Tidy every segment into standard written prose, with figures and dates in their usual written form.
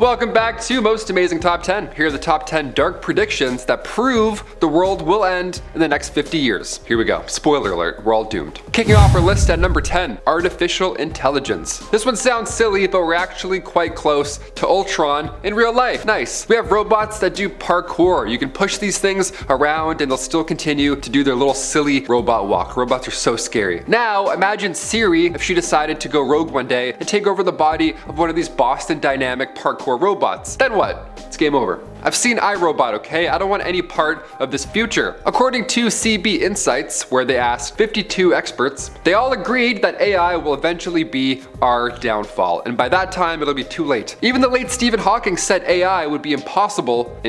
Welcome back to Most Amazing Top 10. Here are the top 10 dark predictions that prove the world will end in the next 50 years. Here we go. Spoiler alert, we're all doomed. Kicking off our list at number 10, artificial intelligence. This one sounds silly, but we're actually quite close to Ultron in real life. Nice. We have robots that do parkour. You can push these things around and they'll still continue to do their little silly robot walk. Robots are so scary. Now, imagine Siri if she decided to go rogue one day and take over the body of one of these Boston Dynamic parkour robots. Then what? It's game over. I've seen iRobot, okay? I don't want any part of this future. According to CB Insights, where they asked 52 experts, they all agreed that AI will eventually be our downfall, and by that time it'll be too late. Even the late Stephen Hawking said AI would be impossible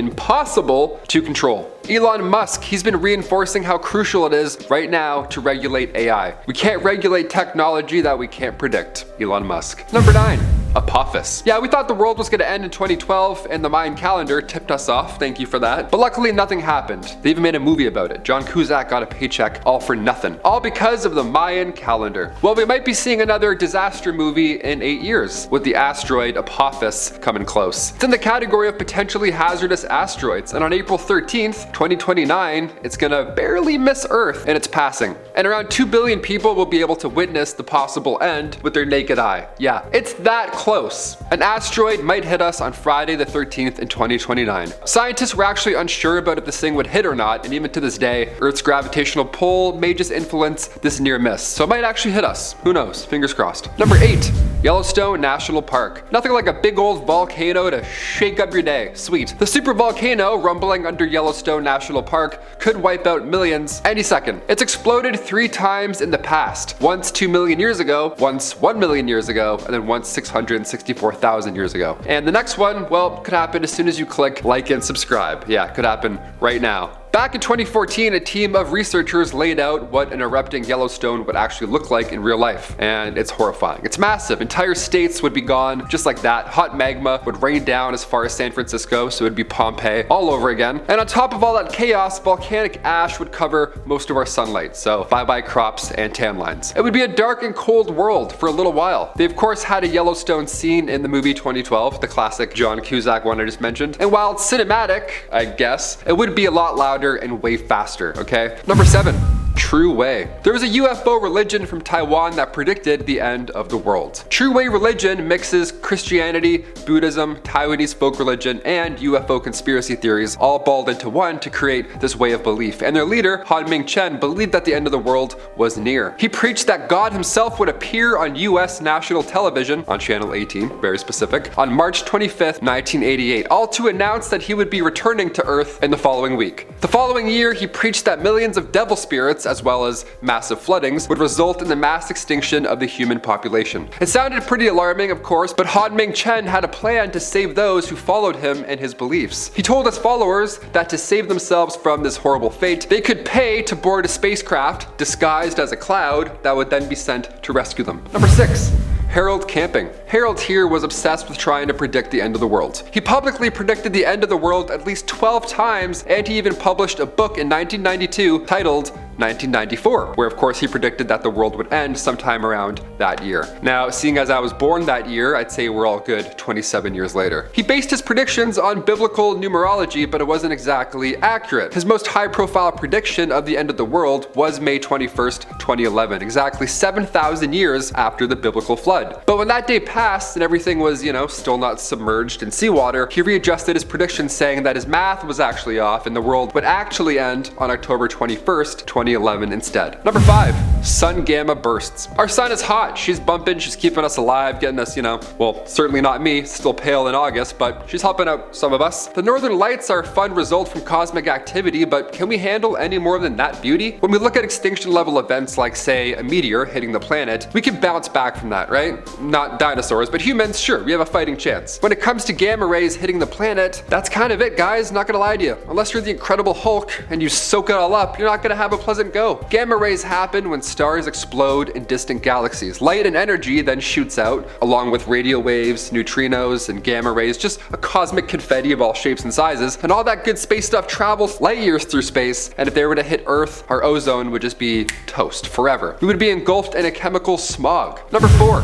to control. Elon Musk, he's been reinforcing how crucial it is right now to regulate AI. We can't regulate technology that we can't predict. Elon Musk. Number 9. Apophis. Yeah, we thought the world was going to end in 2012 and the Mayan calendar tipped us off, thank you for that. But luckily nothing happened. They even made a movie about it. John Cusack got a paycheck all for nothing. All because of the Mayan calendar. Well, we might be seeing another disaster movie in 8 years, with the asteroid Apophis coming close. It's in the category of potentially hazardous asteroids, and on April 13th, 2029, it's gonna barely miss Earth in its passing. And around 2 billion people will be able to witness the possible end with their naked eye. Yeah, it's that close. An asteroid might hit us on Friday the 13th in 2029. Scientists were actually unsure about if this thing would hit or not, and even to this day, Earth's gravitational pull may just influence this near miss. So it might actually hit us. Who knows? Fingers crossed. Number 8. Yellowstone National Park. Nothing like a big old volcano to shake up your day. Sweet. The super volcano rumbling under Yellowstone National Park could wipe out millions any second. It's exploded 3 times in the past. Once 2 million years ago, once 1 million years ago, and then once 664,000 years ago. And the next one, well, could happen as soon as you click like and subscribe. Yeah, could happen right now. Back in 2014, a team of researchers laid out what an erupting Yellowstone would actually look like in real life, and it's horrifying. It's massive. Entire states would be gone just like that. Hot magma would rain down as far as San Francisco, so it'd be Pompeii all over again. And on top of all that chaos, volcanic ash would cover most of our sunlight, so bye-bye crops and tan lines. It would be a dark and cold world for a little while. They of course had a Yellowstone scene in the movie 2012, the classic John Cusack one I just mentioned, and while it's cinematic, I guess, it would be a lot louder and way faster, okay? Number 7. True Way. There was a UFO religion from Taiwan that predicted the end of the world. True Way religion mixes Christianity, Buddhism, Taiwanese folk religion, and UFO conspiracy theories all balled into one to create this way of belief. And their leader, Han Ming Chen, believed that the end of the world was near. He preached that God himself would appear on US national television, on channel 18, very specific, on March 25th, 1988, all to announce that he would be returning to Earth in the following week. The following year, he preached that millions of devil spirits, as well as massive floodings, would result in the mass extinction of the human population. It sounded pretty alarming, of course, but Han Ming Chen had a plan to save those who followed him and his beliefs. He told his followers that to save themselves from this horrible fate, they could pay to board a spacecraft disguised as a cloud that would then be sent to rescue them. Number 6. Harold Camping. Harold here was obsessed with trying to predict the end of the world. He publicly predicted the end of the world at least 12 times, and he even published a book in 1992 titled 1994, where of course he predicted that the world would end sometime around that year. Now, seeing as I was born that year, I'd say we're all good 27 years later. He based his predictions on biblical numerology, but it wasn't exactly accurate. His most high-profile prediction of the end of the world was May 21st, 2011, exactly 7,000 years after the biblical flood. But when that day passed and everything was, still not submerged in seawater, he readjusted his prediction, saying that his math was actually off and the world would actually end on October 21st, 2011 instead. Number 5. Sun gamma bursts. Our sun is hot. She's bumping, she's keeping us alive, getting us, well, certainly not me, still pale in August, but she's helping out some of us. The northern lights are a fun result from cosmic activity, but can we handle any more than that beauty? When we look at extinction level events like, say, a meteor hitting the planet, we can bounce back from that, right? Not dinosaurs, but humans, sure, we have a fighting chance. When it comes to gamma rays hitting the planet, that's kind of it, guys, not gonna lie to you. Unless you're the Incredible Hulk and you soak it all up, you're not gonna have a pleasant go. Gamma rays happen when stars explode in distant galaxies. Light and energy then shoots out, along with radio waves, neutrinos, and gamma rays, just a cosmic confetti of all shapes and sizes, and all that good space stuff travels light years through space, and if they were to hit Earth, our ozone would just be toast forever. We would be engulfed in a chemical smog. Number 4.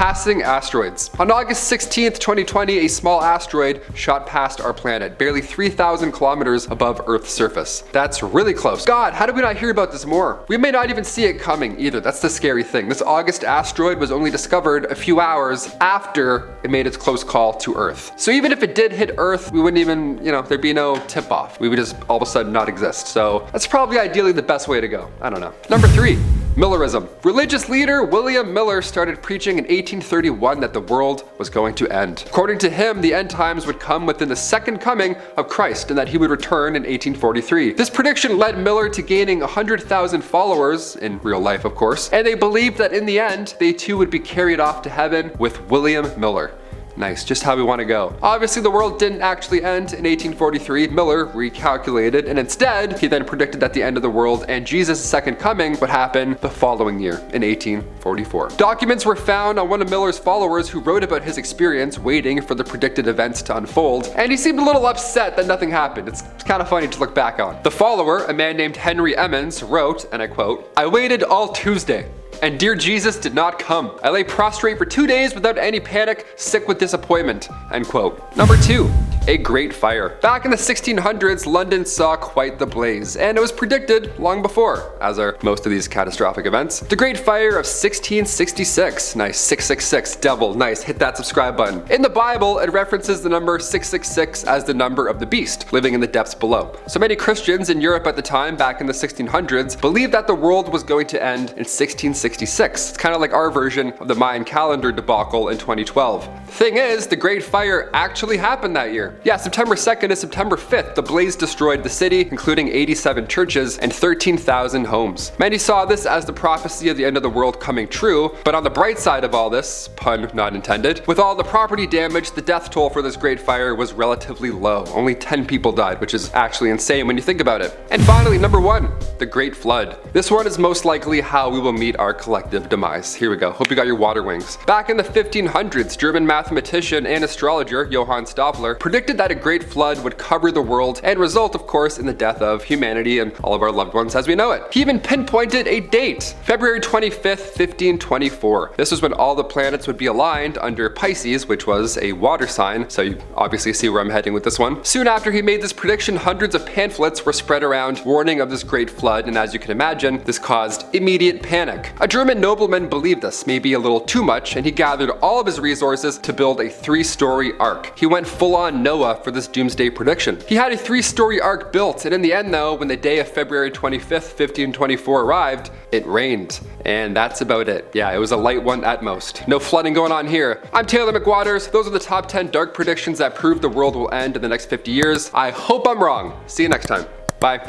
Passing asteroids. On August 16th, 2020, a small asteroid shot past our planet, barely 3,000 kilometers above Earth's surface. That's really close. God, how did we not hear about this more? We may not even see it coming either. That's the scary thing. This August asteroid was only discovered a few hours after it made its close call to Earth. So even if it did hit Earth, we wouldn't even, there'd be no tip-off. We would just all of a sudden not exist. So that's probably ideally the best way to go. I don't know. Number 3. Millerism. Religious leader William Miller started preaching in 1831 that the world was going to end. According to him, the end times would come within the second coming of Christ and that he would return in 1843. This prediction led Miller to gaining 100,000 followers, in real life of course, and they believed that in the end, they too would be carried off to heaven with William Miller. Nice, just how we want to go. Obviously, the world didn't actually end in 1843. Miller recalculated, and instead, he then predicted that the end of the world and Jesus' second coming would happen the following year, in 1844. Documents were found on one of Miller's followers who wrote about his experience waiting for the predicted events to unfold, and he seemed a little upset that nothing happened. It's kind of funny to look back on. The follower, a man named Henry Emmons, wrote, and I quote, "I waited all Tuesday, and dear Jesus did not come. I lay prostrate for 2 days without any panic, sick with disappointment." End quote. Number 2. A Great Fire. Back in the 1600s, London saw quite the blaze, and it was predicted long before, as are most of these catastrophic events. The Great Fire of 1666. Nice, 666, devil, nice, hit that subscribe button. In the Bible, it references the number 666 as the number of the beast, living in the depths below. So many Christians in Europe at the time, back in the 1600s, believed that the world was going to end in 1666. It's kind of like our version of the Mayan calendar debacle in 2012. The thing is, the Great Fire actually happened that year. Yeah, September 2nd to September 5th, the blaze destroyed the city, including 87 churches and 13,000 homes. Many saw this as the prophecy of the end of the world coming true, but on the bright side of all this, pun not intended, with all the property damage, the death toll for this Great Fire was relatively low. Only 10 people died, which is actually insane when you think about it. And finally, number 1, the Great Flood. This one is most likely how we will meet our collective demise. Here we go. Hope you got your water wings. Back in the 1500s, German mathematician and astrologer Johann Staufler predicted that a great flood would cover the world and result, of course, in the death of humanity and all of our loved ones as we know it. He even pinpointed a date, February 25th, 1524. This was when all the planets would be aligned under Pisces, which was a water sign, so you obviously see where I'm heading with this one. Soon after he made this prediction, hundreds of pamphlets were spread around warning of this great flood, and as you can imagine, this caused immediate panic. A German nobleman believed this, maybe a little too much, and he gathered all of his resources to build a 3-story ark. He went full-on Noah for this doomsday prediction. He had a 3-story ark built, and in the end though, when the day of February 25th, 1524 arrived, it rained. And that's about it. Yeah, it was a light one at most. No flooding going on here. I'm Taylor McWatters. Those are the top 10 dark predictions that prove the world will end in the next 50 years. I hope I'm wrong. See you next time. Bye.